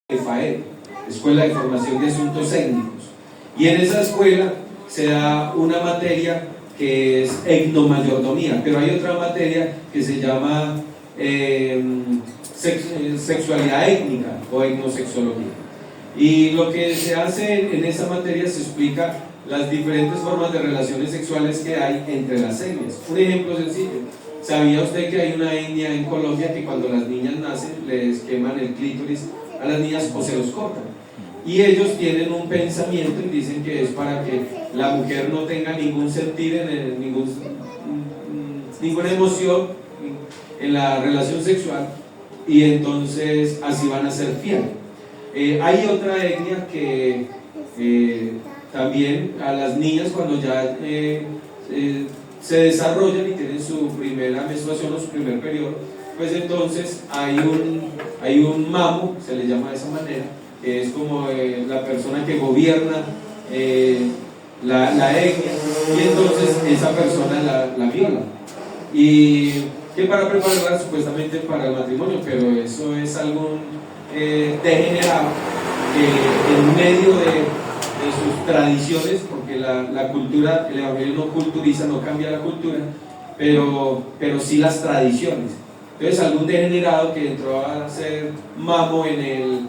EFAE, Escuela de Formación de Asuntos Étnicos, y en esa escuela se da una materia que es etnomayordomía, pero hay otra materia que se llama sexualidad étnica o etnosexología, y lo que se hace en esa materia se explica las diferentes formas de relaciones sexuales que hay entre las etnias. Un ejemplo sencillo: ¿sabía usted que hay una etnia en Colombia que cuando las niñas nacen les queman el clítoris a las niñas o se los cortan? Y ellos tienen un pensamiento y dicen que es para que la mujer no tenga ningún sentir, ninguna emoción en la relación sexual, y entonces así van a ser fieles. Hay otra etnia que también a las niñas, cuando ya se desarrollan y tienen su primera menstruación o su primer periodo, pues entonces hay un mamo, se le llama de esa manera, que es como la persona que gobierna la etnia, y entonces esa persona la viola, y que para prepararla supuestamente para el matrimonio, pero eso es algo degenerado que en medio de sus tradiciones, porque la cultura, el evangelio no culturiza, no cambia la cultura, pero sí las tradiciones. Entonces algún degenerado que entró a ser mamo en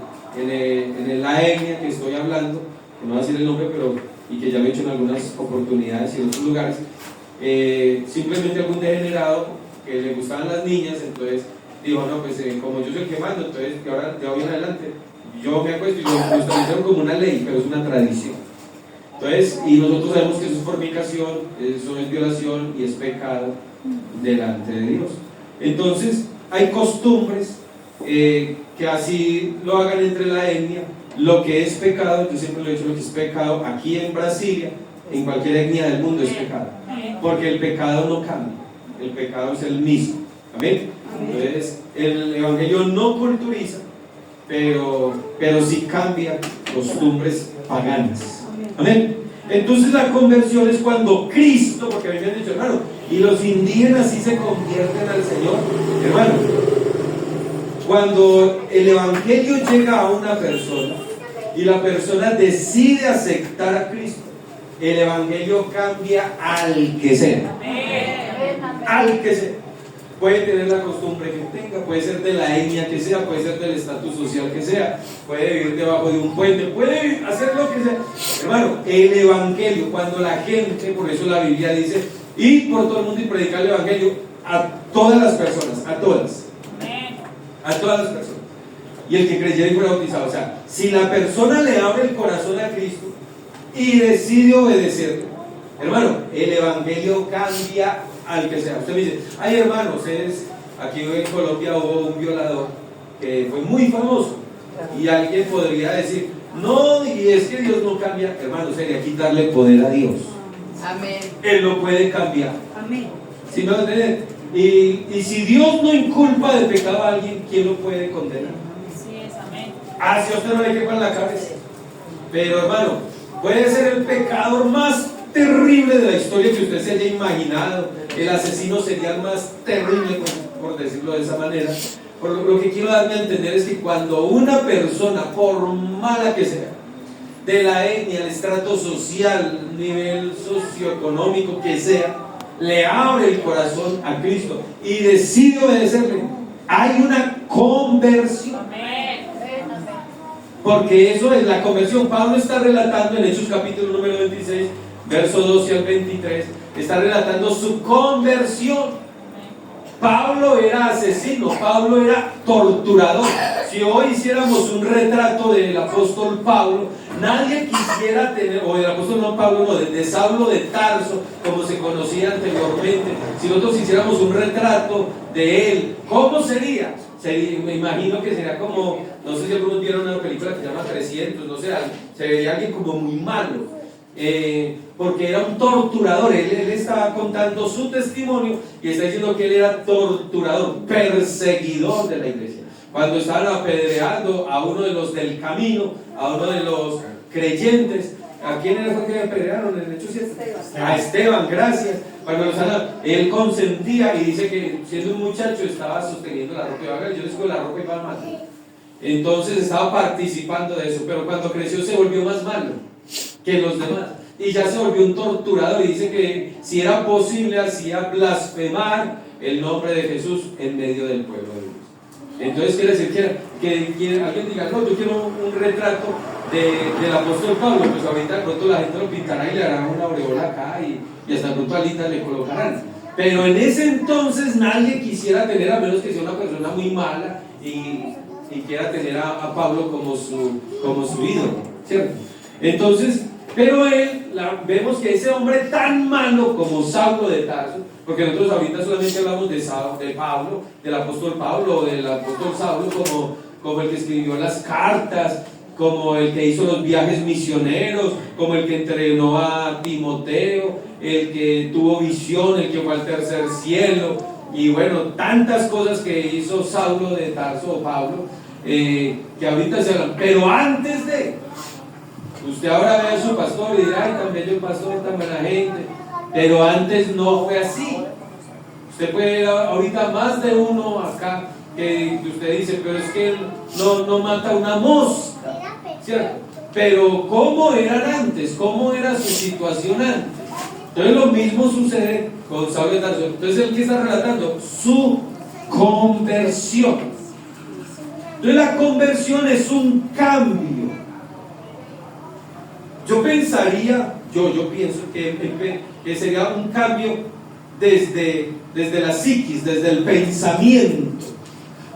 la etnia que estoy hablando, que no voy a decir el nombre, pero y que ya lo he hecho en algunas oportunidades y en otros lugares, simplemente algún degenerado que le gustaban las niñas, entonces dijo, no, pues como yo soy el que mando, entonces que ahora de hoy en adelante yo me acuesto, y lo establecieron como una ley, pero es una tradición. Entonces, y nosotros sabemos que eso es fornicación, eso es violación y es pecado delante de Dios. Entonces, hay costumbres que así lo hagan entre la etnia. Lo que es pecado, yo siempre lo he dicho, lo que es pecado aquí en Brasilia, en cualquier etnia del mundo es pecado, porque el pecado no cambia, el pecado es el mismo. ¿Amén? Entonces, el evangelio no culturiza, pero sí cambia costumbres paganas. Amén. Entonces la conversión es cuando Cristo, porque a mí me han dicho, hermano, y los indígenas sí se convierten al Señor. Hermano, cuando el evangelio llega a una persona y la persona decide aceptar a Cristo, el evangelio cambia al que sea. Al que sea. Puede tener la costumbre que tenga, puede ser de la etnia que sea, puede ser del estatus social que sea, puede vivir debajo de un puente, puede hacer lo que sea. Hermano, el evangelio, cuando la gente, por eso la Biblia dice, ir por todo el mundo y predicar el evangelio a todas las personas, a todas las personas, y el que creyera y fuera bautizado. O sea, si la persona le abre el corazón a Cristo y decide obedecerle, hermano, el evangelio cambia al que sea. Usted me dice, ay hermano, aquí en Colombia hubo un violador que fue muy famoso, y alguien podría decir, no, y es que Dios no cambia. Hermano, sería quitarle poder a Dios. Amén. Él lo puede cambiar. Amén. ¿Sí me va a entender? Y si Dios no inculpa de pecado a alguien, ¿quién lo puede condenar? Así es, amén. Si a usted no le quepa en la cabeza. Pero hermano, puede ser el pecador más terrible de la historia que usted se haya imaginado, el asesino serial más terrible, por decirlo de esa manera. Por lo que quiero darme a entender es que cuando una persona, por mala que sea, de la etnia, el estrato social, nivel socioeconómico que sea, le abre el corazón a Cristo y decide obedecerle, hay una conversión. Porque eso es la conversión. Pablo está relatando en Hechos capítulo número 26, verso 12 al 23, está relatando su conversión. Pablo era asesino, Pablo era torturador. Si hoy hiciéramos un retrato del apóstol Pablo, nadie quisiera tener, o del apóstol no Pablo, no, de Saulo de Tarso, como se conocía anteriormente. Si nosotros hiciéramos un retrato de él, ¿cómo sería? Me imagino que sería como, no sé si algunos vieron una película que se llama 300, no sé, se vería alguien como muy malo, porque era un torturador. Él estaba contando su testimonio y está diciendo que él era torturador, perseguidor de la iglesia. Cuando estaban apedreando a uno de los del camino, a uno de los creyentes, ¿a quién fue que le apedrearon en el hecho 7? A Esteban, gracias. Cuando él consentía, y dice que siendo un muchacho estaba sosteniendo la ropa y yo les digo, la ropa iba mal. Entonces estaba participando de eso, pero cuando creció se volvió más malo que los demás. Y ya se volvió un torturador y dice que si era posible hacía blasfemar el nombre de Jesús en medio del pueblo de Dios. Entonces quiere decir que alguien diga, no, yo quiero un retrato del apóstol Pablo, pues ahorita de pronto la gente lo pintará y le hará una aureola acá y hasta de pronto alitas le colocarán. Pero en ese entonces nadie quisiera tener, a menos que sea una persona muy mala y quiera tener a Pablo como su ídolo, ¿cierto? Entonces, pero vemos que ese hombre tan malo como Saulo de Tarso, porque nosotros ahorita solamente hablamos de Pablo, del apóstol Pablo, del apóstol Saulo como el que escribió las cartas, como el que hizo los viajes misioneros, como el que entrenó a Timoteo, el que tuvo visión, el que fue al tercer cielo, y bueno, tantas cosas que hizo Saulo de Tarso o Pablo, que ahorita se hablan. Pero antes de, usted ahora ve a su pastor y dirá, ay, tan bello el pastor, tan buena gente, pero antes no fue así. Usted puede ver ahorita más de uno acá que usted dice, pero es que él no mata una mosca, ¿cierto? Pero ¿cómo eran antes? ¿Cómo era su situación antes? Entonces lo mismo sucede con Saulo de Tarso. Entonces él que está relatando su conversión. Entonces la conversión es un cambio. Yo pensaría, yo pienso que sería un cambio desde la psiquis, desde el pensamiento.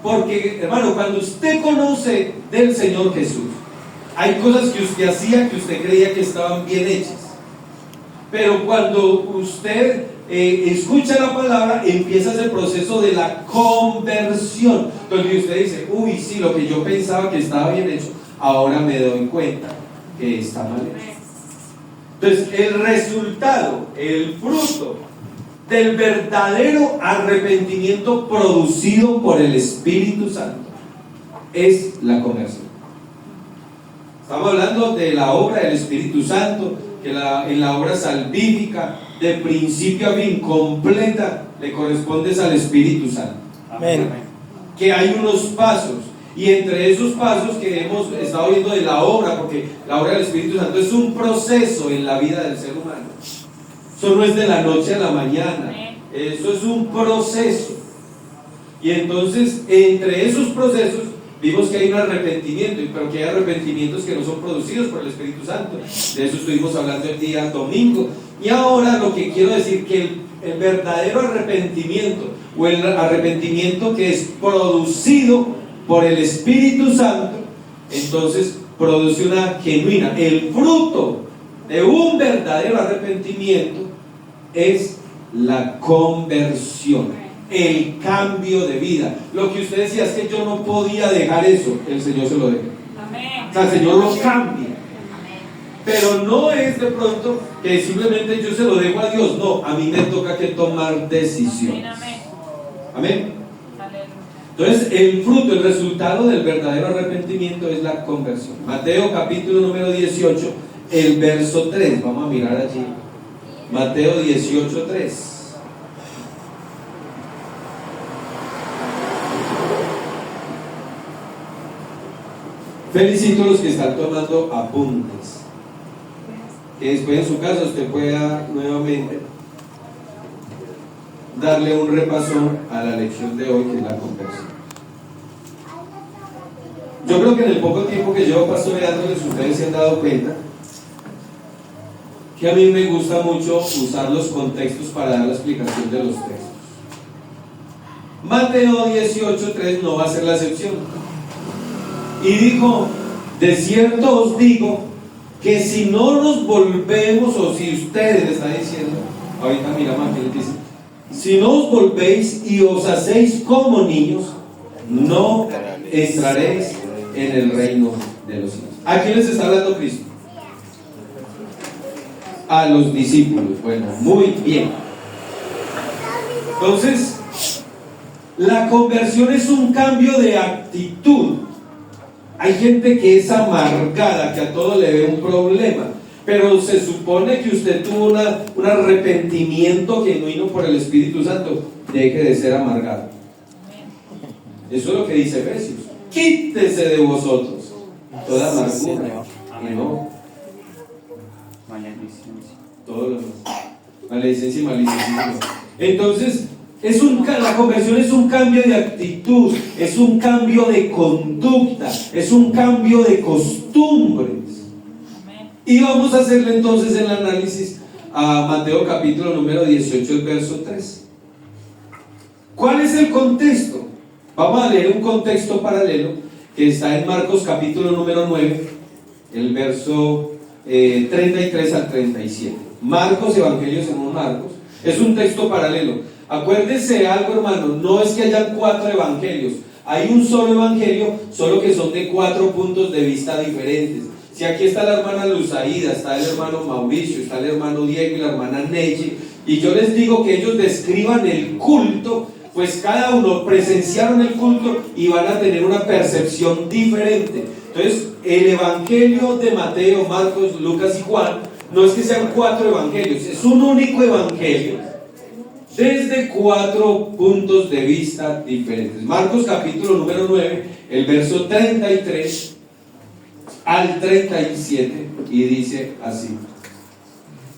Porque, hermano, cuando usted conoce del Señor Jesús, hay cosas que usted hacía que usted creía que estaban bien hechas. Pero cuando usted escucha la palabra, empieza ese proceso de la conversión. Entonces usted dice, uy, sí, lo que yo pensaba que estaba bien hecho, ahora me doy cuenta que está mal hecho. Entonces el resultado, el fruto del verdadero arrepentimiento producido por el Espíritu Santo es la conversión. Estamos hablando de la obra del Espíritu Santo, que en la obra salvífica, de principio a fin, completa, le corresponde al Espíritu Santo. Amén. Que hay unos pasos, y entre esos pasos que hemos estado viendo de la obra, porque la obra del Espíritu Santo es un proceso en la vida del ser humano. Eso no es de la noche a la mañana, eso es un proceso. Y entonces, entre esos procesos, vimos que hay un arrepentimiento, pero que hay arrepentimientos que no son producidos por el Espíritu Santo. De eso estuvimos hablando el día domingo. Y ahora lo que quiero decir, que el verdadero arrepentimiento, o el arrepentimiento que es producido por el Espíritu Santo, entonces produce una genuina, el fruto de un verdadero arrepentimiento es la conversión, el cambio de vida. Lo que usted decía es que yo no podía dejar eso, el Señor se lo deja. O sea, el Señor lo cambia. Pero no es de pronto que simplemente yo se lo dejo a Dios. No, a mí me toca que tomar decisión. Amén. Entonces el fruto, el resultado del verdadero arrepentimiento es la conversión. Mateo capítulo número 18, el verso 3. Vamos a mirar allí. Mateo 18, 3. Felicito a los que están tomando apuntes. Que después en su casa usted pueda nuevamente darle un repaso a la lección de hoy, que es la conversión. Yo creo que en el poco tiempo que llevo pastoreándoles, ustedes se han dado cuenta que a mí me gusta mucho usar los contextos para dar la explicación de los textos. Mateo 18:3 no va a ser la excepción. Y dijo, de cierto os digo que si no nos volvemos, o si ustedes le están diciendo, ahorita miramos aquí les dice, si no os volvéis y os hacéis como niños, no entraréis en el reino de los cielos. ¿A quién les está hablando Cristo? A los discípulos. Bueno, muy bien. Entonces, la conversión es un cambio de actitud. Hay gente que es amargada, que a todo le ve un problema, pero se supone que usted tuvo un arrepentimiento genuino por el Espíritu Santo. Deje de ser amargado. Eso es lo que dice Efesios. quítese de vosotros toda amargura, enojo, todo lo demás, maledicencia y malicia. Entonces, la conversión es un cambio de actitud, es un cambio de conducta, es un cambio de costumbres. Y vamos a hacerle entonces el análisis a Mateo capítulo número 18, el verso 3. ¿Cuál es el contexto? Vamos a leer un contexto paralelo que está en Marcos capítulo número 9, el verso 33 al 37. Marcos, Evangelio según Marcos, es un texto paralelo. Acuérdense algo, hermano, no es que hayan 4 evangelios, hay un solo evangelio, solo que son de 4 puntos de vista diferentes. Si aquí está la hermana Luzaída, está el hermano Mauricio, está el hermano Diego y la hermana Neche, y yo les digo que ellos describan el culto, pues cada uno presenciaron el culto y van a tener una percepción diferente. Entonces, el evangelio de Mateo, Marcos, Lucas y Juan, no es que sean 4 evangelios, es un único evangelio, desde 4 puntos de vista diferentes. Marcos capítulo número 9, el verso 33 al 37, y dice así: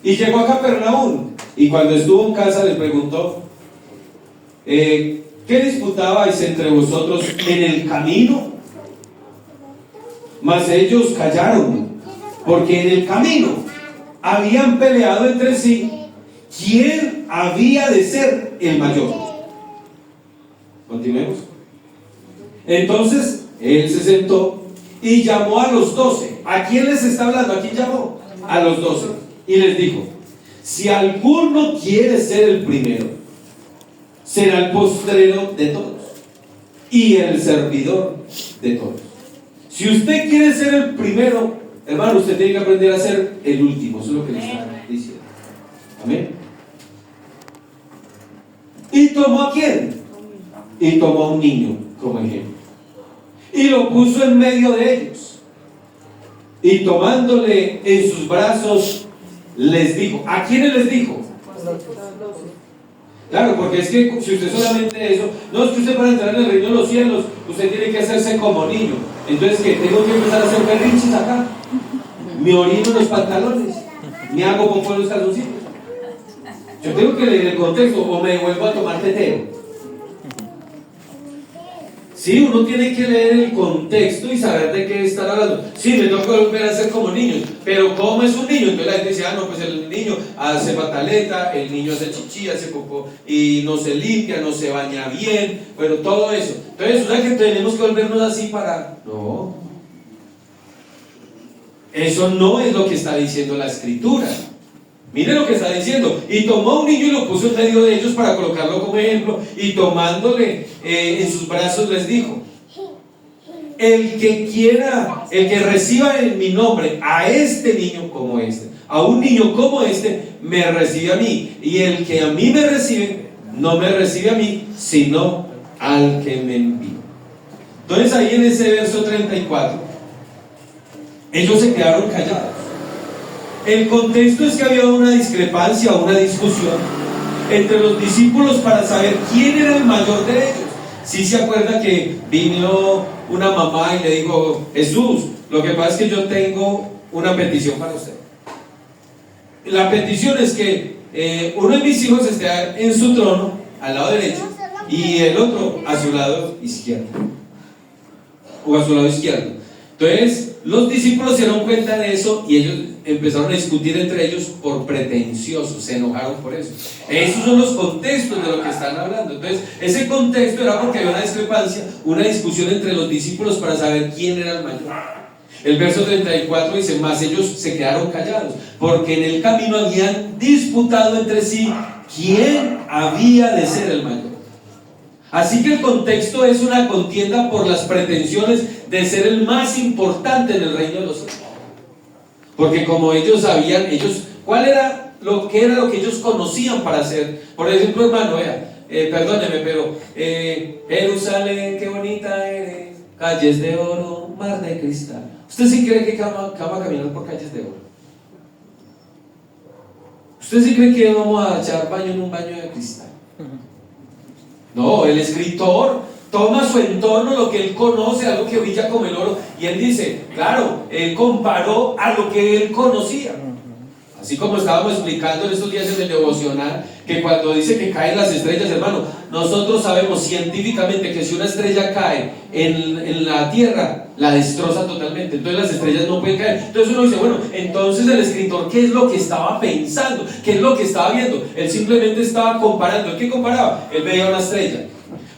y llegó a Capernaum, y cuando estuvo en casa le preguntó: ¿qué disputabais entre vosotros en el camino? Mas ellos callaron, porque en el camino habían peleado entre sí quién había de ser el mayor. Continuemos. Entonces él se sentó y llamó a los 12. ¿A quién les está hablando? ¿A quién llamó? A los 12. Y les dijo: si alguno quiere ser el primero, será el postrero de todos y el servidor de todos. Si usted quiere ser el primero, hermano, usted tiene que aprender a ser el último. Eso es lo que le está diciendo. Amén. ¿Y tomó a quién? Y tomó a un niño como ejemplo y lo puso en medio de ellos, y tomándole en sus brazos les dijo. ¿A quiénes les dijo? Claro, porque es que si usted solamente eso, no, es que usted para entrar en el reino de los cielos usted tiene que hacerse como niño. Entonces, ¿qué? Tengo que empezar a hacer berrinches acá, me orino en los pantalones, me hago popó en los calzoncillos. Yo tengo que leer el contexto, o me vuelvo a tomar tetero. Sí, uno tiene que leer el contexto y saber de qué están hablando. Sí, me toca volver a ser como niños, pero ¿cómo es un niño? Entonces la gente dice: no, pues el niño hace pataleta, el niño hace chichi, hace popó, y no se limpia, no se baña bien, pero todo eso. Entonces, ¿sabes que tenemos que volvernos así para...? No. Eso no es lo que está diciendo la Escritura. Mire lo que está diciendo: y tomó a un niño y lo puso en medio de ellos para colocarlo como ejemplo, y tomándole en sus brazos les dijo: el que reciba en mi nombre a este niño como este, a un niño como este, me recibe a mí, y el que a mí me recibe, no me recibe a mí, sino al que me envió. Entonces ahí en ese verso 34, ellos se quedaron callados. El contexto es que había una discrepancia, una discusión entre los discípulos para saber quién era el mayor de ellos. Si se acuerda que vino una mamá y le dijo: Jesús, lo que pasa es que yo tengo una petición para usted. La petición es que uno de mis hijos esté en su trono, al lado derecho, y el otro a su lado izquierdo, o a su lado izquierdo. Entonces los discípulos se dieron cuenta de eso y ellos empezaron a discutir entre ellos por pretenciosos, se enojaron por eso. Esos son los contextos de lo que están hablando. Entonces ese contexto era porque había una discrepancia, una discusión entre los discípulos para saber quién era el mayor. El verso 34 dice: mas ellos se quedaron callados, porque en el camino habían disputado entre sí quién había de ser el mayor. Así que el contexto es una contienda por las pretensiones de ser el más importante en el reino de los cielos. Porque como ellos sabían, ¿cuál era lo que ellos conocían para hacer? Por ejemplo, hermano, perdóneme, pero Jerusalén, qué bonita eres, calles de oro, mar de cristal. ¿Usted sí cree que vamos a caminar por calles de oro? ¿Usted sí cree que vamos a echar baño en un baño de cristal? No, el escritor toma su entorno, lo que él conoce, algo que brilla como el oro, y él dice, claro, él comparó a lo que él conocía. Así como estábamos explicando en estos días en el devocional, que cuando dice que caen las estrellas, hermano, nosotros sabemos científicamente que si una estrella cae en la tierra, la destroza totalmente. Entonces las estrellas no pueden caer. Entonces uno dice, bueno, entonces el escritor, ¿qué es lo que estaba pensando? ¿Qué es lo que estaba viendo? Él simplemente estaba comparando. ¿Qué comparaba? Él veía una estrella.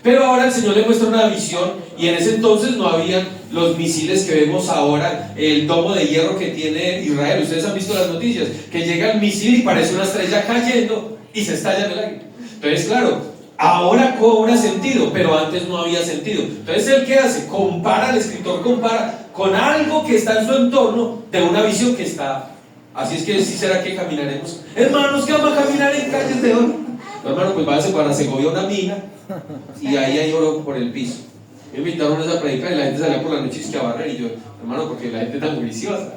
Pero ahora el Señor le muestra una visión, y en ese entonces no habían los misiles que vemos ahora, el domo de hierro que tiene Israel. Ustedes han visto las noticias, que llega el misil y parece una estrella cayendo y se estalla en el aire. Entonces, claro, ahora cobra sentido, pero antes no había sentido. Entonces, ¿él qué hace? Compara, el escritor compara con algo que está en su entorno de una visión que está. Así es que sí será que caminaremos. Hermanos, que vamos a caminar en calles de oro. Hermano, pues váyanse para Segovia, una mina, y ahí hay oro por el piso. Me invitaron a esa predica y la gente salía por la noche y a barrer, y yo, hermano, porque la gente es tan juiciosa.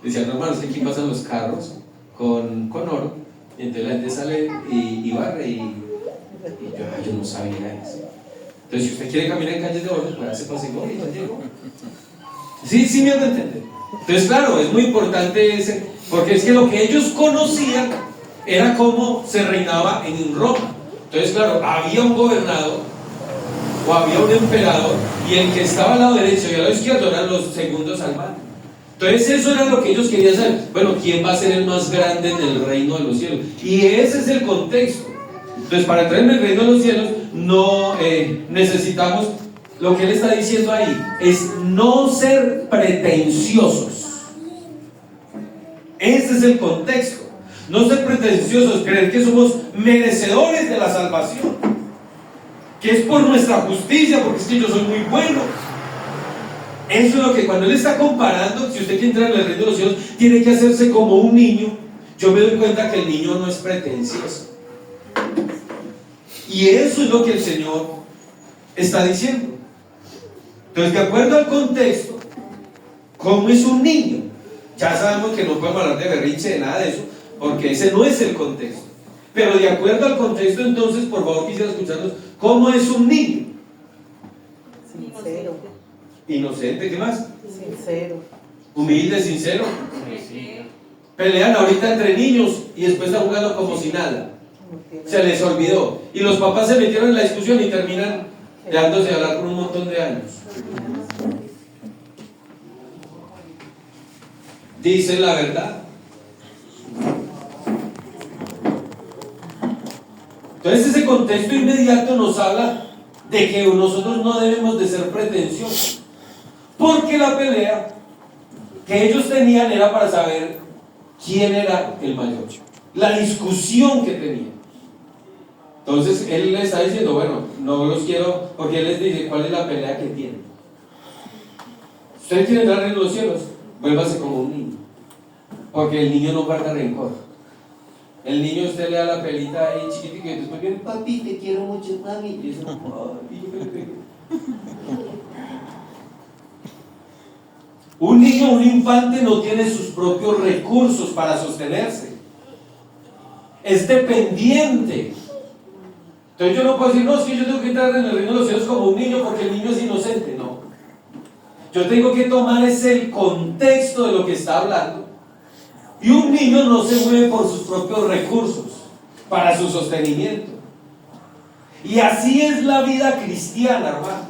Decían, hermano, es que aquí pasan los carros con oro, y entonces la gente sale y barre, y yo no sabía eso. Entonces, si usted quiere caminar en calles de oro, pues hace para Segovia y ya llegó. Sí me hago entender. Entonces, claro, es muy importante ese, porque es que lo que ellos conocían era cómo se reinaba en Roma. Entonces, claro, había un gobernador o había un emperador, y el que estaba al lado derecho y al lado izquierdo eran los segundos al mando. Entonces eso era lo que ellos querían saber. Bueno, ¿quién va a ser el más grande en el reino de los cielos? Y ese es el contexto. Entonces, para entrar en el reino de los cielos no necesitamos, lo que él está diciendo ahí es no ser pretenciosos. Ese es el contexto. No ser pretenciosos, creer que somos merecedores de la salvación, que es por nuestra justicia, porque es que yo soy muy bueno. Eso es lo que cuando él está comparando, si usted quiere entrar en el reino de los cielos, tiene que hacerse como un niño. Yo me doy cuenta que el niño no es pretencioso. Y eso es lo que el Señor está diciendo. Entonces, de acuerdo al contexto, ¿cómo es un niño? Ya sabemos que no podemos hablar de berrinche, de nada de eso, porque ese no es el contexto. Pero de acuerdo al contexto, entonces, por favor, quisiera escucharnos, ¿cómo es un niño? Sincero. Inocente, ¿qué más? Sincero. Humilde, sincero. Pelean ahorita entre niños y después están jugando como si nada. Se les olvidó. Y los papás se metieron en la discusión y terminan dejándose de hablar por un montón de años. Dicen la verdad. Entonces ese contexto inmediato nos habla de que nosotros no debemos de ser pretenciosos, porque la pelea que ellos tenían era para saber quién era el mayor, la discusión que tenían. Entonces él les está diciendo, bueno, no los quiero, porque él les dice cuál es la pelea que tienen. Usted quiere entrar en los cielos, vuélvase como un niño, porque el niño no guarda rencor. El niño, usted le da la pelita ahí chiquitito y después viene, papi, te quiero mucho, mami. Y eso, papi, yo me pego. Un niño, un infante no tiene sus propios recursos para sostenerse. Es dependiente. Entonces yo no puedo decir, no, es que yo tengo que entrar en el reino de los cielos como un niño porque el niño es inocente. No. Yo tengo que tomar ese contexto de lo que está hablando. Y un niño no se mueve por sus propios recursos para su sostenimiento. Y así es la vida cristiana, hermano.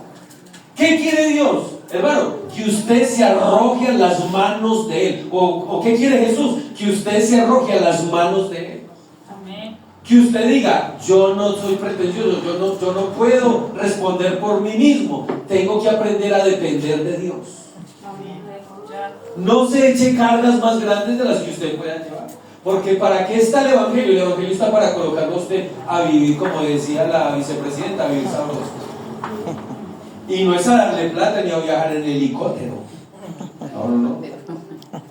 ¿Qué quiere Dios? Hermano, que usted se arroje a las manos de Él. ¿O qué quiere Jesús? Que usted se arroje a las manos de Él. Amén. Que usted diga, yo no soy pretencioso, yo no puedo responder por mí mismo. Tengo que aprender a depender de Dios. No se eche cargas más grandes de las que usted pueda llevar. Porque ¿para qué está el Evangelio? El Evangelio está para colocarlo a usted a vivir, como decía la vicepresidenta, a vivir sabroso. Y no es a darle plata ni a viajar en helicóptero. No.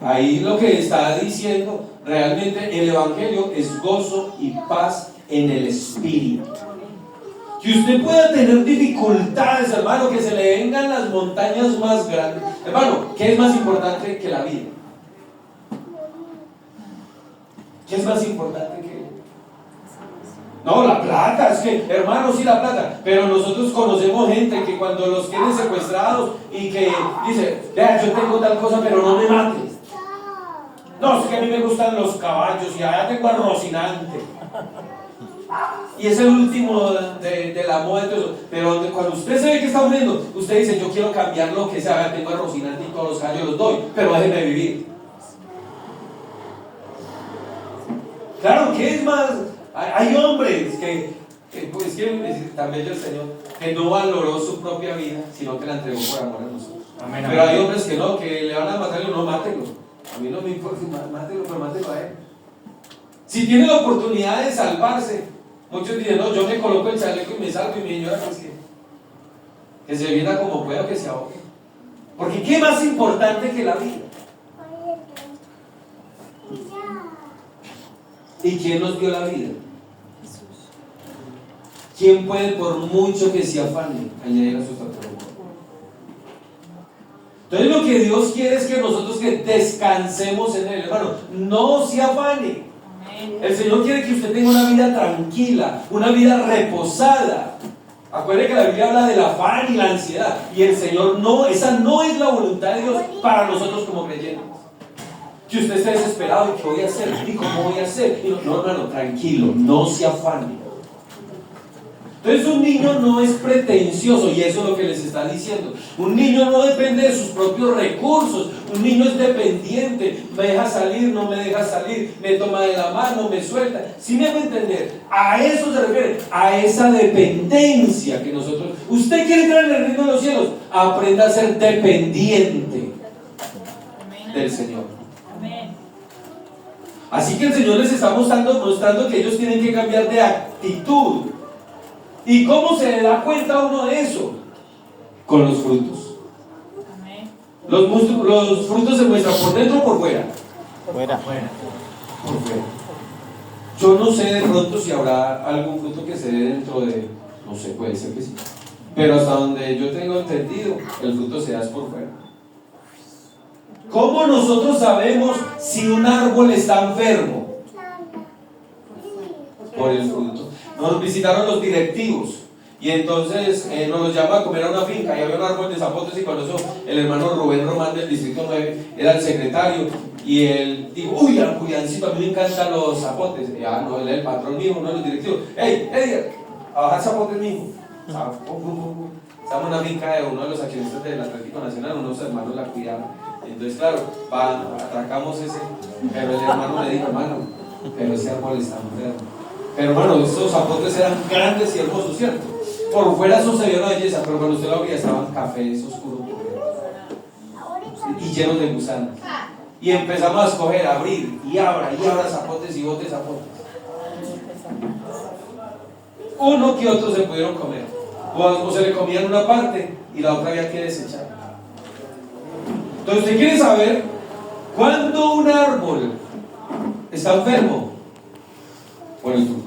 Ahí lo que está diciendo realmente el Evangelio es gozo y paz en el Espíritu. Que usted pueda tener dificultades, hermano, que se le vengan las montañas más grandes. Hermano, ¿qué es más importante que la vida? ¿Qué es más importante que No, la plata, es que, hermano, sí la plata. Pero nosotros conocemos gente que cuando los tienen secuestrados y que dice, vea, yo tengo tal cosa, pero no me mates. No, es que a mí me gustan los caballos y allá tengo a Rocinante. Y es el último de la moda y todo eso. Pero cuando usted se ve que está muriendo, usted dice, yo quiero cambiar lo que sea, tengo a Rocinante y todos los caballos los doy, pero déjenme vivir. Claro, ¿qué es más? Hay hombres que pues también el Señor, que no valoró su propia vida, sino que la entregó por amor a nosotros. Amén, pero hay hombres que no, que le van a matar y no, mátenlo. A mí no me importa, mátelo, pero mátelo a él. Si tiene la oportunidad de salvarse, muchos dicen, no, yo me coloco el chaleco y me salvo y mi señora que se vienda como pueda, que se ahogue. Porque ¿qué más importante que la vida? ¿Y quién nos dio la vida? ¿Quién puede, por mucho que se afane, añadir a su trabajo? Entonces lo que Dios quiere es que nosotros que descansemos en Él, hermano, no se afane. El Señor quiere que usted tenga una vida tranquila, una vida reposada. Acuérdense que la Biblia habla del afán y la ansiedad, y el Señor no, esa no es la voluntad de Dios para nosotros como creyentes. Que usted esté desesperado, ¿y qué voy a hacer? ¿Y cómo voy a hacer? Y no, hermano, tranquilo, no se afane. Entonces un niño no es pretencioso, y eso es lo que les está diciendo. Un niño no depende de sus propios recursos. Un niño es dependiente. Me deja salir, no me deja salir, me toma de la mano, me suelta. ¿Sí me hago entender? A eso se refiere, a esa dependencia que nosotros... Usted quiere entrar en el reino de los cielos, aprenda a ser dependiente del Señor. Así que el Señor les está mostrando que ellos tienen que cambiar de actitud. ¿Y cómo se da cuenta uno de eso? Con los frutos. Los frutos se muestran por dentro o por fuera. Fuera. Por fuera. Yo no sé de pronto si habrá algún fruto que se dé dentro de... No sé, puede ser que sí. Pero hasta donde yo tengo entendido, el fruto se da por fuera. ¿Cómo nosotros sabemos si un árbol está enfermo? Por el fruto. Nos visitaron los directivos y entonces nos los llama a comer a una finca y había un árbol de zapotes, y con eso el hermano Rubén Román del distrito 9 era el secretario, y él dijo, uy, Juliancito, a mí me encantan los zapotes. Y, no, él es el patrón mío, uno de los directivos. Hey, a bajar zapotes mijo. Estamos en una finca de uno de los accionistas del Atlético Nacional, unos hermanos la cuidaban. Entonces, claro, atracamos ese, pero el hermano le dijo, hermano, pero ese árbol está enfermo. Pero bueno, estos zapotes eran grandes y hermosos, ¿cierto? Por fuera eso se veía una belleza, pero cuando usted lo abría estaban cafés oscuros y llenos de gusanos. Y empezamos a escoger, a abrir, y abra zapotes y bote zapotes. Uno que otro se pudieron comer, o se le comían una parte y la otra había que desechar. Entonces, ¿usted quiere saber cuándo un árbol está enfermo? Por el fruto.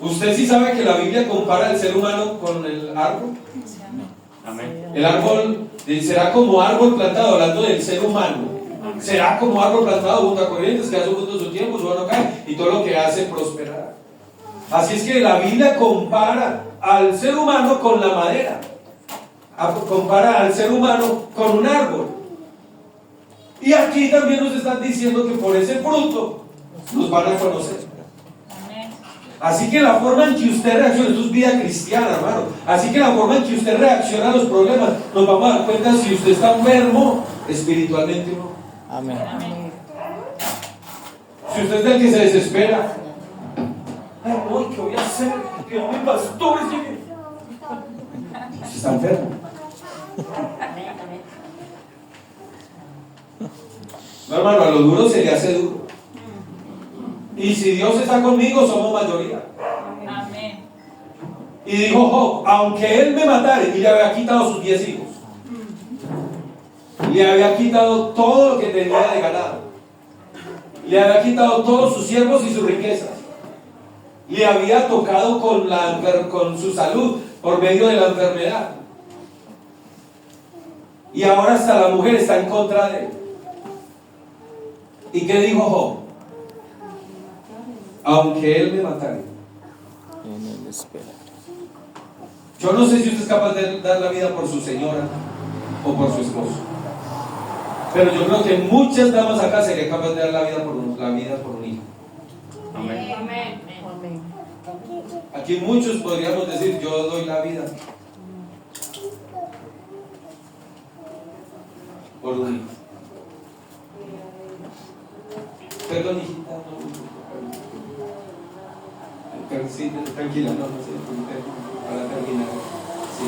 ¿Usted sí sabe que la Biblia compara al ser humano con el árbol? Amén. El árbol será como árbol plantado, hablando del ser humano. Será como árbol plantado junto a corrientes que da su fruto en su tiempo, su no cae, y todo lo que hace prosperar. Así es que la Biblia compara al ser humano con la madera, compara al ser humano con un árbol. Y aquí también nos están diciendo que por ese fruto nos van a conocer. Así que la forma en que usted reacciona, esto es vida cristiana, hermano. Así que la forma en que usted reacciona a los problemas, nos vamos a dar cuenta si usted está enfermo espiritualmente o no. Amén. Si usted es del que se desespera, ay, no, ¿qué voy a hacer? Que no me pastores lleguen. Usted está enfermo. No, hermano, a lo duro se le hace duro. Y si Dios está conmigo, somos mayoría. Amén. Y dijo Job, aunque él me matare, y le había quitado sus 10 hijos, le había quitado todo lo que tenía de ganado, le había quitado todos sus siervos y sus riquezas, le había tocado con su salud por medio de la enfermedad, y ahora hasta la mujer está en contra de él. ¿Y qué dijo Job? Aunque él me matare, En el esperar. Yo no sé si usted es capaz de dar la vida por su señora o por su esposo, pero yo creo que muchas damas acá serían capaces de dar la vida por un hijo. Amén. Amén. Aquí muchos podríamos decir, yo doy la vida por un hijo. Perdón, hijita, sí, tranquila, no sé, para terminar. Sí.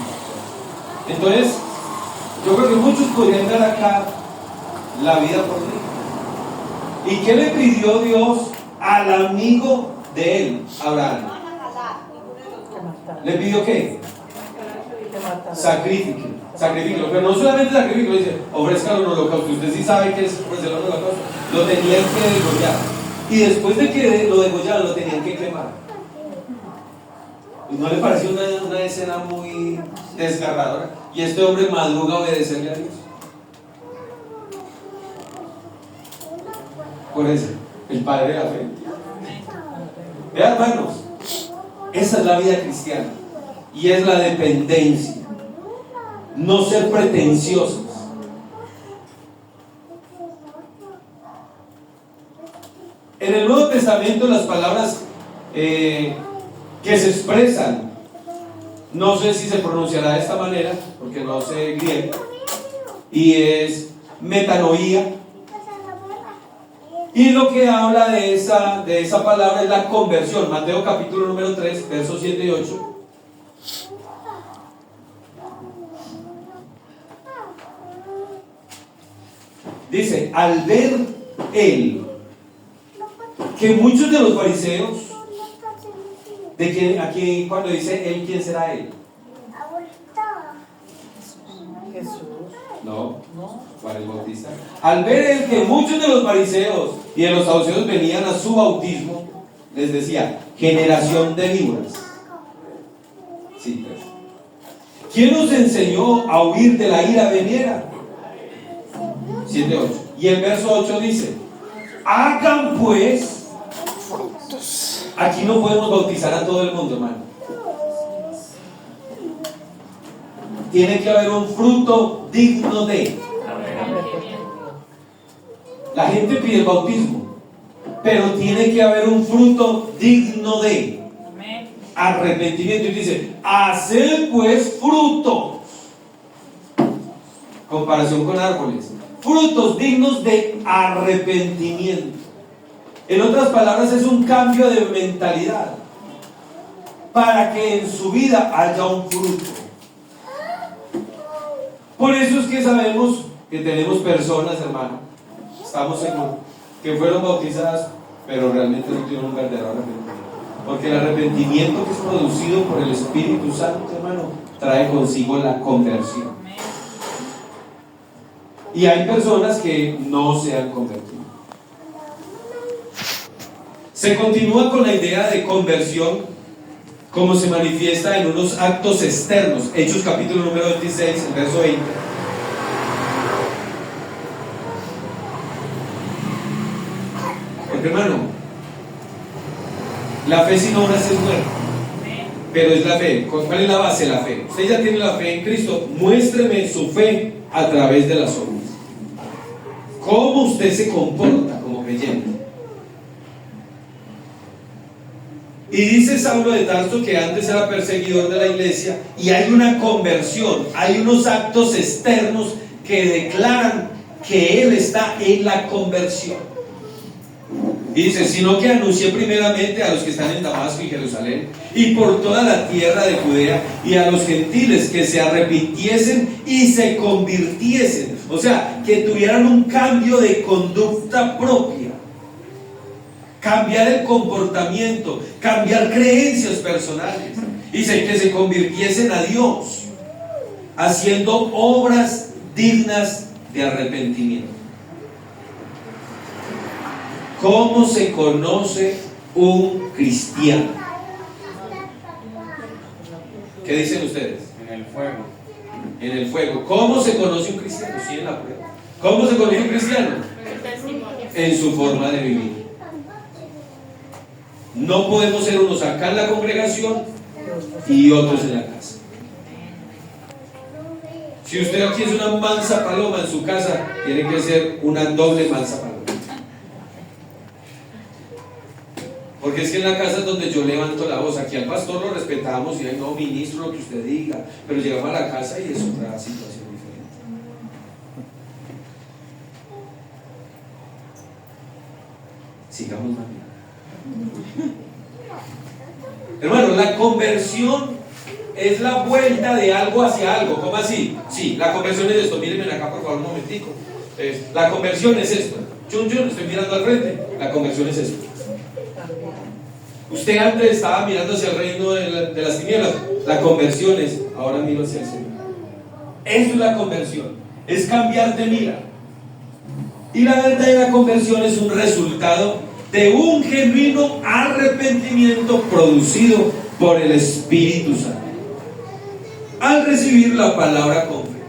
Entonces, yo creo que muchos podrían dar acá la vida por un hijo. ¿Y qué le pidió Dios al amigo de él, Abraham? ¿Le pidió qué? Sacrifíquelo, pero no solamente sacrifíquelo, dice, ofrezcalo en holocausto. Usted sí sabe que es ofrecer el holocausto. Lo tenían que degollar. Y después de que lo degollaron, lo tenían que quemar. ¿No le pareció una escena muy desgarradora? Y este hombre madruga a obedecerle a Dios. Por eso, el padre de la fe. Vean, hermanos, esa es la vida cristiana. Y es la dependencia. No ser pretenciosos. En el Nuevo Testamento las palabras que se expresan, no sé si se pronunciará de esta manera, porque no sé griego, y es metanoía. Y lo que habla de esa palabra es la conversión. Mateo capítulo número 3, versos 7 y 8. Dice, al ver él que muchos de los fariseos, de quien aquí cuando dice él, ¿quién será él? Jesús. No, Juan el Bautista. Al ver él que muchos de los fariseos y de los saduceos venían a su bautismo, les decía, generación de víboras. Sí, pues. ¿Quién nos enseñó a huir de la ira venidera? 7:8. Y el verso 8 dice, hagan pues frutos. Aquí no podemos bautizar a todo el mundo, hermano. Tiene que haber un fruto digno de. La gente pide el bautismo, pero tiene que haber un fruto digno de arrepentimiento. Y dice, haced pues frutos. Comparación con árboles. Frutos dignos de arrepentimiento. En otras palabras, es un cambio de mentalidad para que en su vida haya un fruto. Por eso es que sabemos que tenemos personas, hermano, estamos seguros, que fueron bautizadas, pero realmente no tienen un verdadero arrepentimiento. Porque el arrepentimiento que es producido por el Espíritu Santo, hermano, trae consigo la conversión. Y hay personas que no se han convertido. Se continúa con la idea de conversión como se manifiesta en unos actos externos. Hechos capítulo número 26, el verso 20. Porque, hermano, la fe sin obras es muerta. Pero es la fe. ¿Cuál es la base de la fe? Usted ya tiene la fe en Cristo. Muéstreme su fe a través de las obras. ¿Cómo usted se comporta como creyente? Y dice Saulo de Tarso que antes era perseguidor de la iglesia, y hay una conversión, hay unos actos externos que declaran que él está en la conversión. Y dice, sino que anuncié primeramente a los que están en Damasco y Jerusalén y por toda la tierra de Judea y a los gentiles que se arrepintiesen y se convirtiesen, o sea, que tuvieran un cambio de conducta propia, cambiar el comportamiento, cambiar creencias personales. Dice que se convirtiesen a Dios haciendo obras dignas de arrepentimiento. ¿Cómo se conoce un cristiano? ¿Qué dicen ustedes? En el fuego. En el fuego. ¿Cómo se conoce un cristiano? Sí, en la prueba. ¿Cómo se conoce un cristiano? En su forma de vivir. No podemos ser unos acá en la congregación y otros en la casa. Si usted aquí es una mansa paloma en su casa, tiene que ser una doble mansa paloma. Porque es que en la casa es donde yo levanto la voz. Aquí al pastor lo respetamos y ahí no, ministro, lo que usted diga. Pero llegamos a la casa y es otra situación diferente. Sigamos más bien. Hermano, la conversión es la vuelta de algo hacia algo. ¿Cómo así? Sí, la conversión es esto. Mírenme acá por favor un momentico. La conversión es esto. Yo estoy mirando al frente. La conversión es esto. Usted antes estaba mirando hacia el reino de las tinieblas. La conversión es, ahora miro hacia el Señor. Eso es la conversión. Es cambiar de mira. Y la verdadera conversión es un resultado de un genuino arrepentimiento producido por el Espíritu Santo al recibir la palabra con fe.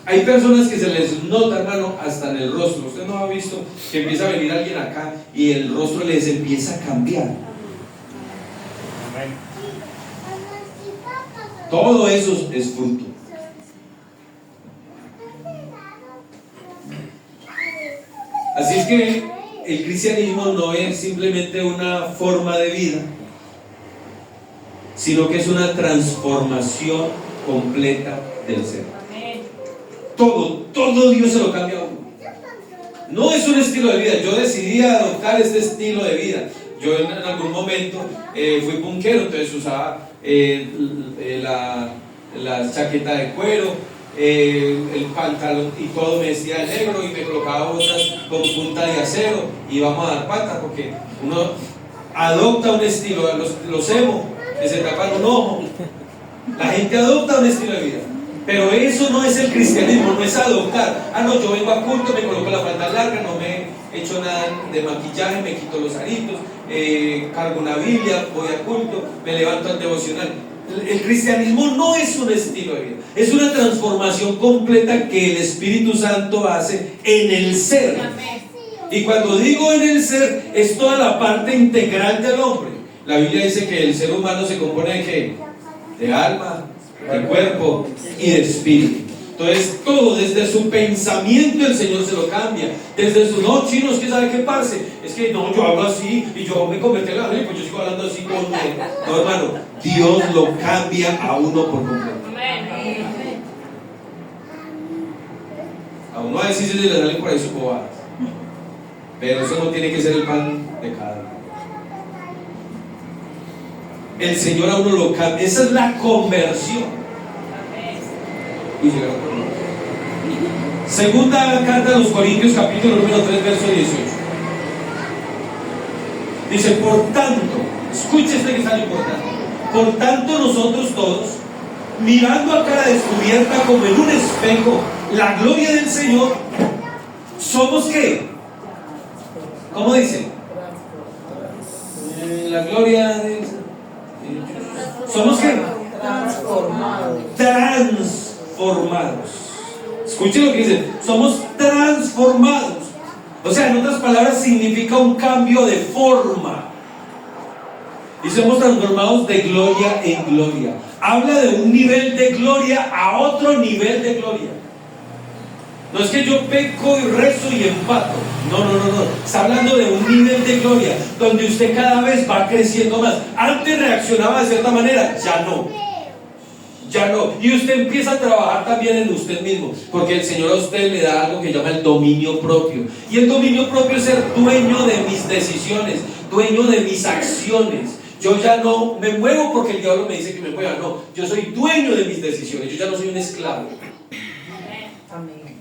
Hay personas que se les nota, hermano, hasta en el rostro. Usted no ha visto que empieza a venir alguien acá y el rostro les empieza a cambiar. Amén. Todo eso es fruto. Así es que el cristianismo no es simplemente una forma de vida, sino que es una transformación completa del ser. Todo Dios se lo cambia a uno. No es un estilo de vida. Yo decidí adoptar este estilo de vida. Yo en algún momento fui punquero, entonces usaba la chaqueta de cuero, el pantalón y todo me vestía de negro y me colocaba botas con punta de acero y vamos a dar pata porque uno adopta un estilo. Los emo que se tapan un ojo, la gente adopta un estilo de vida, pero eso no es el cristianismo. No es adoptar. No, yo vengo a culto, me coloco la falda larga, no me he hecho nada de maquillaje, me quito los aritos, cargo una Biblia, voy a culto, me levanto al devocional. El cristianismo no es un estilo de vida, es una transformación completa que el Espíritu Santo hace en el ser. Y cuando digo en el ser, es toda la parte integral del hombre. La Biblia dice que el ser humano se compone de ¿qué? De alma, de cuerpo y de espíritu. Entonces todo, desde su pensamiento el Señor se lo cambia. Desde su, no, chinos, ¿qué sabe qué pasa? Es que no, yo hablo así y yo me convertí en la Biblia, pues yo sigo hablando así con él. No, hermano, Dios lo cambia a uno por completo. A uno a veces se le salen por ahí sus bobadas, pero eso no tiene que ser el pan de cada día. El Señor a uno lo cambia. Esa es la conversión. Segunda carta a los Corintios, capítulo número 3, verso 18. Dice, por tanto, escuche este que es tan importante. Por tanto, nosotros todos, mirando a cara descubierta como en un espejo la gloria del Señor, somos ¿qué? ¿Cómo dice? La gloria del Señor. ¿Somos qué? Transformados. Escuchen lo que dice. Somos transformados. O sea, en otras palabras, significa un cambio de forma. Y somos transformados de gloria en gloria. Habla de un nivel de gloria a otro nivel de gloria. No es que yo peco y rezo y empato. No. Está hablando de un nivel de gloria donde usted cada vez va creciendo más. Antes reaccionaba de cierta manera, ya no. Y usted empieza a trabajar también en usted mismo, porque el Señor a usted le da algo que llama el dominio propio. Y el dominio propio es ser dueño de mis decisiones, dueño de mis acciones. Yo ya no me muevo porque el diablo me dice que me mueva. No, yo soy dueño de mis decisiones. Yo ya no soy un esclavo. Amén.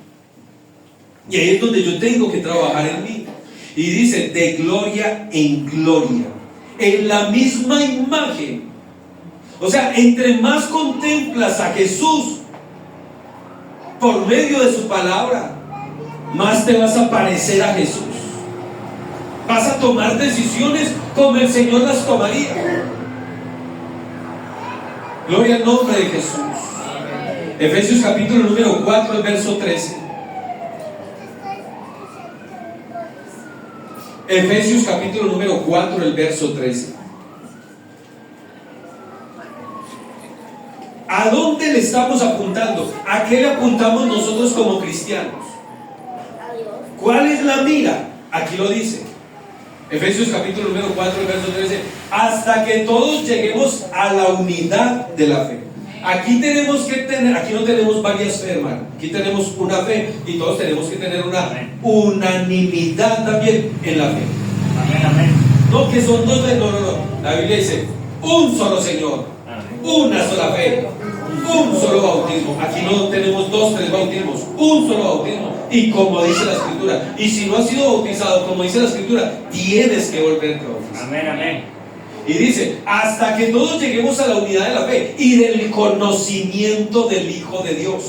Y ahí es donde yo tengo que trabajar en mí. Y dice, de gloria en gloria, en la misma imagen. O sea, entre más contemplas a Jesús por medio de su palabra, más te vas a parecer a Jesús. Vas a tomar decisiones como el Señor las tomaría. Gloria al nombre de Jesús. Efesios capítulo número 4, verso 13. Efesios capítulo número 4, el verso 13. ¿A dónde le estamos apuntando? ¿A qué le apuntamos nosotros como cristianos? ¿Cuál es la mira? Aquí lo dice. Efesios capítulo número 4, el verso 13. Hasta que todos lleguemos a la unidad de la fe. Aquí tenemos que tener, aquí no tenemos varias fe, hermano. Aquí tenemos una fe y todos tenemos que tener una unanimidad también en la fe. Amén, amén. No que son dos de, no. La Biblia dice un solo Señor, una sola fe, un solo bautismo. Aquí no tenemos dos, tres bautismos, un solo bautismo. Y como dice la Escritura, y si no has sido bautizado, como dice la Escritura, tienes que volverte a bautizar. Amén, amén. Y dice, hasta que todos lleguemos a la unidad de la fe y del conocimiento del Hijo de Dios.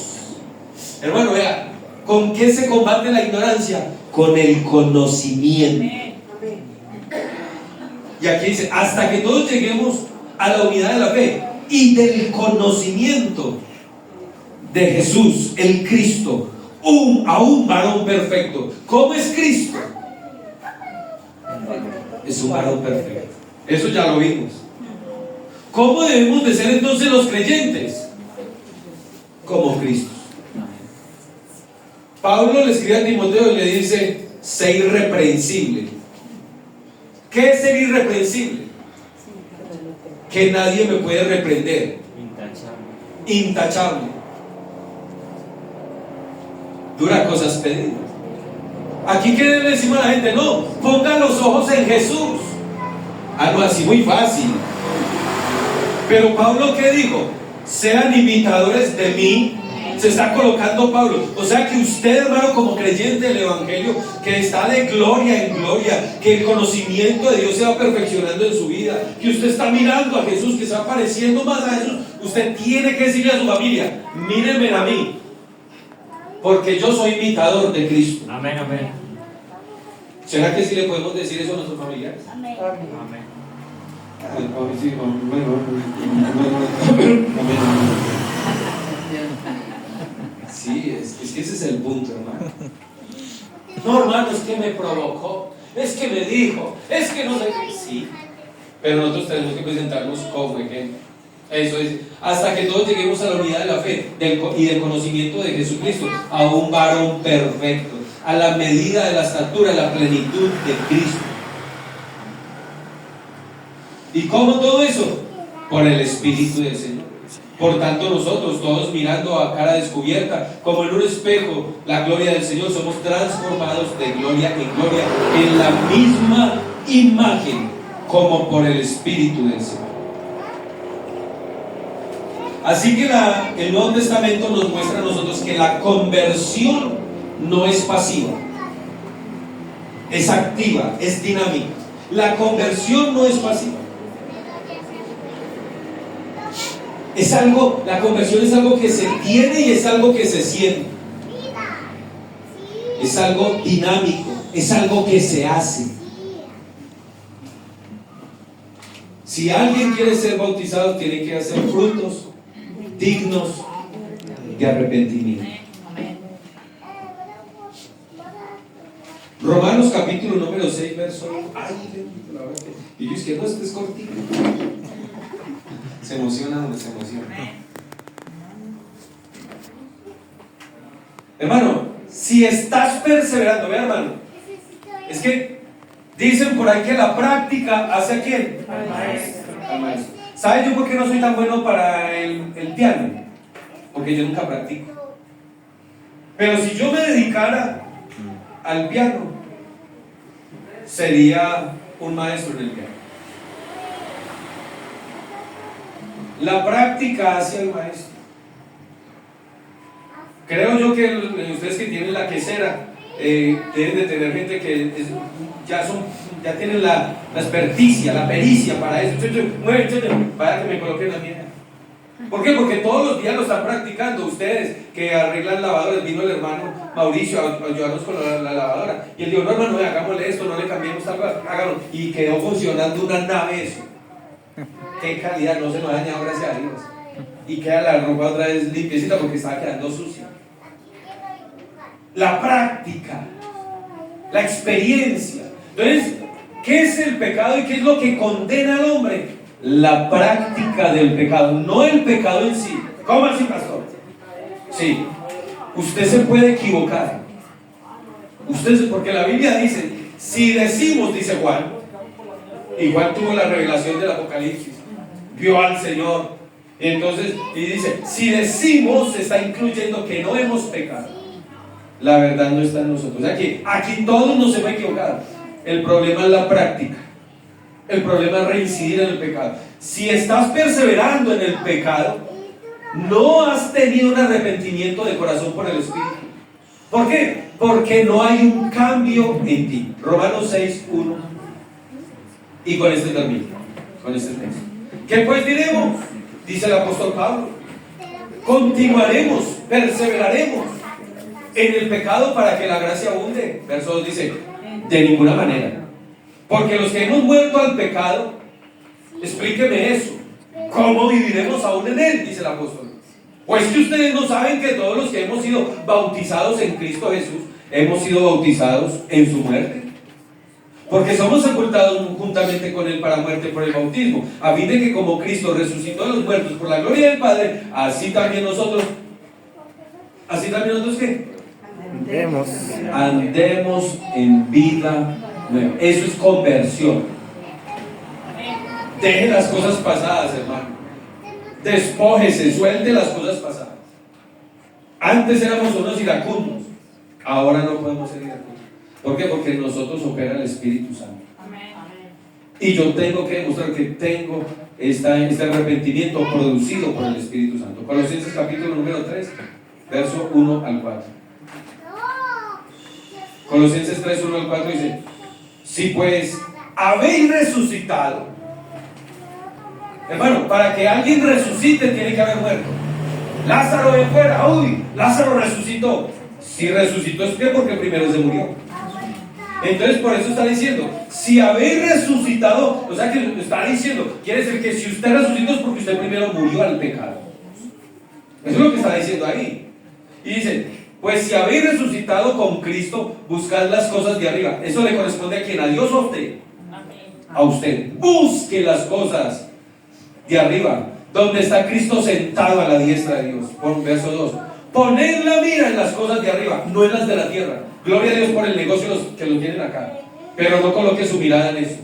Hermano, vea, ¿con qué se combate la ignorancia? Con el conocimiento. Y aquí dice, hasta que todos lleguemos a la unidad de la fe y del conocimiento de Jesús, el Cristo, a un varón perfecto. ¿Cómo es Cristo? Es un varón perfecto. Eso ya lo vimos. ¿Cómo debemos de ser entonces los creyentes? Como Cristo. Pablo le escribe a Timoteo y le dice, sé irreprensible. ¿Qué es ser irreprensible? Que nadie me puede reprender. Intachable. Dura cosas pedidas. Aquí, ¿qué le decimos a la gente? No, pongan los ojos en Jesús. Algo así muy fácil. Pero Pablo, ¿qué dijo? Sean imitadores de mí. Se está colocando Pablo. O sea que usted, hermano, como creyente del Evangelio, que está de gloria en gloria, que el conocimiento de Dios se va perfeccionando en su vida, que usted está mirando a Jesús, que se va pareciendo más a Jesús, usted tiene que decirle a su familia, mírenme a mí, porque yo soy imitador de Cristo. Amén, amén. ¿Será que sí le podemos decir eso a nuestros familiares? Amén. Amén. Sí, es que ese es el punto, hermano. No, hermano, es que me provocó, es que me dijo, es que no sé. Sí, pero nosotros tenemos que presentarnos como ejemplo. Eso es, hasta que todos lleguemos a la unidad de la fe y del conocimiento de Jesucristo, a un varón perfecto, a la medida de la estatura, la plenitud de Cristo. ¿Y cómo todo eso? Por el Espíritu del Señor. Por tanto, nosotros, todos mirando a cara descubierta, como en un espejo, la gloria del Señor, somos transformados de gloria en gloria en la misma imagen, como por el Espíritu del Señor. Así que el Nuevo Testamento nos muestra a nosotros que la conversión no es pasiva, es activa, es dinámica. La conversión no es pasiva. Es algo, la conversión es algo que se tiene y es algo que se siente. Es algo dinámico, es algo que se hace. Si alguien quiere ser bautizado, tiene que hacer frutos dignos de arrepentimiento. Romanos capítulo número 6, verso 1. Ay, y yo es que no, este es cortito. Se emociona donde se emociona. Hermano, si estás perseverando, vea, hermano, es que dicen por ahí que la práctica hace a quién? Al maestro. Al maestro. ¿Sabes yo por qué no soy tan bueno para el piano? Porque yo nunca practico. Pero si yo me dedicara al piano, sería un maestro en el piano. La práctica hace al maestro. Creo yo que ustedes que tienen la quesera deben de tener gente que ya tienen la experticia, la pericia para eso. Para que me coloquen la mía. ¿Por qué? Porque todos los días lo están practicando. Ustedes que arreglan lavadoras, vino el hermano Mauricio a ayudarnos con la lavadora. Y él dijo, no, hermano, hagámosle esto, no le cambiemos tal cosa, hágalo. Y quedó funcionando una nave eso. Qué calidad, no se nos ha dañado, gracias a Dios. Y queda la ropa otra vez limpiecita porque estaba quedando sucia. La práctica, la experiencia. Entonces, ¿qué es el pecado y qué es lo que condena al hombre? La práctica del pecado, no el pecado en sí. ¿Cómo así, pastor? Sí, usted se puede equivocar. Porque la Biblia dice, si decimos, dice Juan, y Juan tuvo la revelación del Apocalipsis, vio al Señor, y dice, si decimos, se está incluyendo que no hemos pecado. La verdad no está en nosotros. Aquí todos nos hemos equivocado. El problema es la práctica. El problema es reincidir en el pecado. Si estás perseverando en el pecado, no has tenido un arrepentimiento de corazón por el Espíritu. ¿Por qué? Porque no hay un cambio en ti. Romanos 6:1. Y con este termino, con este texto. ¿Qué pues diremos? Dice el apóstol Pablo. Continuaremos, perseveraremos en el pecado para que la gracia abunde. Verso 2 dice, de ninguna manera. Porque los que hemos muerto al pecado, explíqueme eso. ¿Cómo viviremos aún en él? Dice el apóstol. Pues que ustedes no saben que todos los que hemos sido bautizados en Cristo Jesús, hemos sido bautizados en su muerte. Porque somos sepultados juntamente con él para muerte por el bautismo, a fin de que como Cristo resucitó de los muertos por la gloria del Padre, así también nosotros ¿qué? Andemos en vida nueva. Eso es conversión. Deje las cosas pasadas, hermano. Despójese, suelte las cosas pasadas. Antes éramos unos iracundos, ahora no podemos ser iracundos. ¿Por qué? Porque en nosotros opera el Espíritu Santo. Y yo tengo que demostrar que tengo este arrepentimiento producido por el Espíritu Santo. Colosenses capítulo número 3, verso 1 al 4. Colosenses 3, 1 al 4 dice: si pues habéis resucitado. Hermano, para que alguien resucite tiene que haber muerto. Lázaro de fuera, uy, Lázaro resucitó. Si resucitó es que porque primero se murió. Entonces por eso está diciendo, si habéis resucitado, o sea que está diciendo, quiere decir que si usted resucitó es porque usted primero murió al pecado. Eso es lo que está diciendo ahí. Y dice, pues si habéis resucitado con Cristo, buscad las cosas de arriba. Eso le corresponde a quien, a Dios o a usted. A usted. Busque las cosas de arriba, donde está Cristo sentado a la diestra de Dios. Por verso 2. Poned la mira en las cosas de arriba, no en las de la tierra. Gloria a Dios por el negocio que lo tienen acá. Pero no coloque su mirada en eso.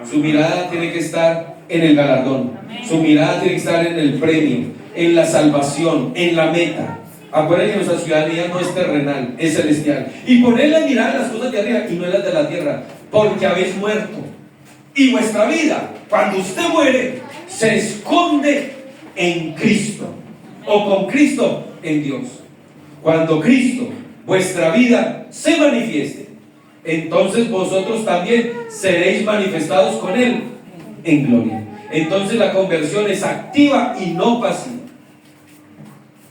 Su mirada tiene que estar en el galardón. Su mirada tiene que estar en el premio, en la salvación, en la meta. Acuérdense que nuestra ciudadanía no es terrenal, es celestial. Y poned la mirada en las cosas de arriba y no en las de la tierra, porque habéis muerto. Y vuestra vida, cuando usted muere, se esconde en Cristo, o con Cristo en Dios. Cuando Cristo, vuestra vida, se manifieste, entonces vosotros también seréis manifestados con Él en gloria. Entonces la conversión es activa y no pasiva.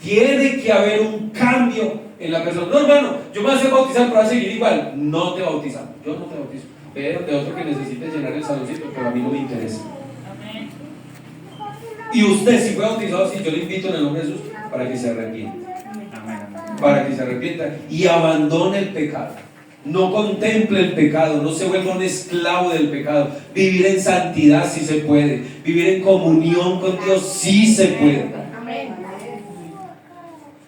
Tiene que haber un cambio en la persona. No, hermano, yo me voy a hacer bautizar para seguir igual. No te bautizamos, yo no te bautizo. Pero de otro que necesite llenar el saloncito, pero a mí no me interesa. Y usted, si fue bautizado, si yo le invito en el nombre de Jesús para que se arrepienta. Para que se arrepienta y abandone el pecado. No contemple el pecado, no se vuelva un esclavo del pecado. Vivir en santidad si se puede. Vivir en comunión con Dios si se puede.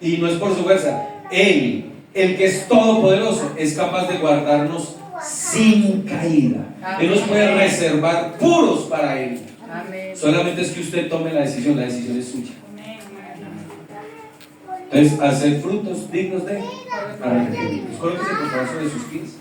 Y no es por su fuerza. Él, el que es todopoderoso, es capaz de guardarnos sin caída. Él nos puede reservar puros para Él. Solamente es que usted tome la decisión es suya. Entonces, hacer frutos dignos de arrepentimiento. Colóquese por favor sobre sus pies.